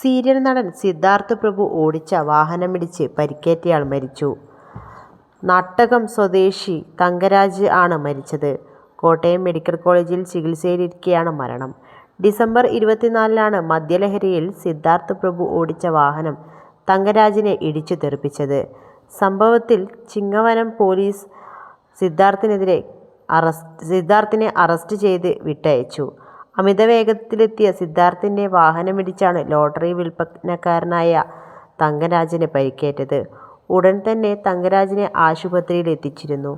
Serial നടൻ സിദ്ധാർത്ഥ് പ്രഭു ഓടിച്ച വാഹനമിടിച്ച് പരിക്കേറ്റയാൾ മരിച്ചു. നാട്ടകം സ്വദേശി തങ്കരാജ് ആണ് മരിച്ചത്. കോട്ടയം മെഡിക്കൽ കോളേജിൽ ചികിത്സയിലിരിക്കെയാണ് മരണം. ഡിസംബർ 24-നാണ് മദ്യലഹരിയിൽ സിദ്ധാർത്ഥ് പ്രഭു ഓടിച്ച വാഹനം തങ്കരാജിനെ ഇടിച്ചു തെറിപ്പിച്ചത്. സംഭവത്തിൽ ചിങ്ങവനം പോലീസ് സിദ്ധാർത്ഥിനെ അറസ്റ്റ് ചെയ്ത് വിട്ടയച്ചു. അമിതവേഗത്തിലെത്തിയ സിദ്ധാർത്ഥിന്റെ വാഹനമിടിച്ചാണ് ലോട്ടറി വിൽപ്പനക്കാരനായ തങ്കരാജിന് പരിക്കേറ്റത്. ഉടൻ തന്നെ തങ്കരാജിനെ ആശുപത്രിയിൽ എത്തിച്ചിരുന്നു.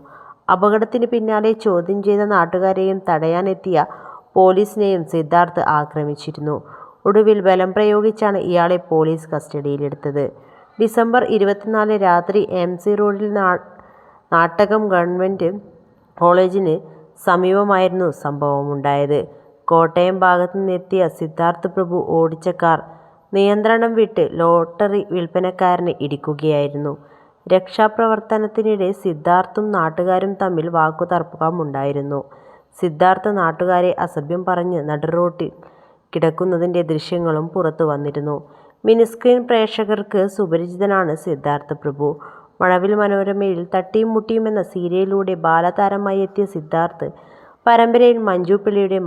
അപകടത്തിന് പിന്നാലെ ചോദ്യം ചെയ്ത നാട്ടുകാരെയും തടയാനെത്തിയ പോലീസിനെയും സിദ്ധാർത്ഥ് ആക്രമിച്ചിരുന്നു. ഒടുവിൽ ബലം പ്രയോഗിച്ചാണ് ഇയാളെ പോലീസ് കസ്റ്റഡിയിലെടുത്തത്. ഡിസംബർ 24 രാത്രി MC റോഡിൽ നാട്ടകം ഗവൺമെന്റ് കോളേജിന് സമീപമായിരുന്നു സംഭവമുണ്ടായത്. കോട്ടയം ഭാഗത്തു നിന്നെത്തിയ സിദ്ധാർത്ഥ് പ്രഭു ഓടിച്ച കാർ നിയന്ത്രണം വിട്ട് ലോട്ടറി വിൽപ്പനക്കാരനെ ഇടിക്കുകയായിരുന്നു. രക്ഷാപ്രവർത്തനത്തിനിടെ സിദ്ധാർത്ഥും നാട്ടുകാരും തമ്മിൽ വാക്കുതർക്കമുണ്ടായിരുന്നു. സിദ്ധാർത്ഥ് നാട്ടുകാരെ അസഭ്യം പറഞ്ഞ് നടുറോഡിൽ കിടക്കുന്നതിന്റെ ദൃശ്യങ്ങളും പുറത്തു വന്നിരുന്നു. മിനിസ്ക്രീൻ പ്രേക്ഷകർക്ക് സുപരിചിതനാണ് സിദ്ധാർത്ഥ് പ്രഭു. മഴവിൽ മനോരമയിൽ തട്ടിയും മുട്ടിയും എന്ന സീരിയലിലൂടെ ബാലതാരമായി എത്തിയ സിദ്ധാർത്ഥ് പരമ്പരയിൽ മഞ്ജു പിള്ളയുടെ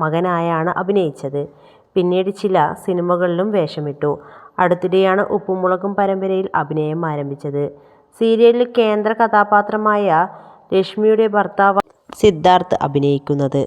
മകനായാണ് അഭിനയിച്ചത്. പിന്നീട് ചില സിനിമകളിലും വേഷമിട്ടു. അടുത്തിടെയാണ് ഉപ്പും മുളകും പരമ്പരയിൽ അഭിനയം ആരംഭിച്ചത്. സീരിയലിൽ കേന്ദ്ര കഥാപാത്രമായ രശ്മിയുടെ ഭർത്താവാണ് സിദ്ധാർത്ഥ് അഭിനയിക്കുന്നത്.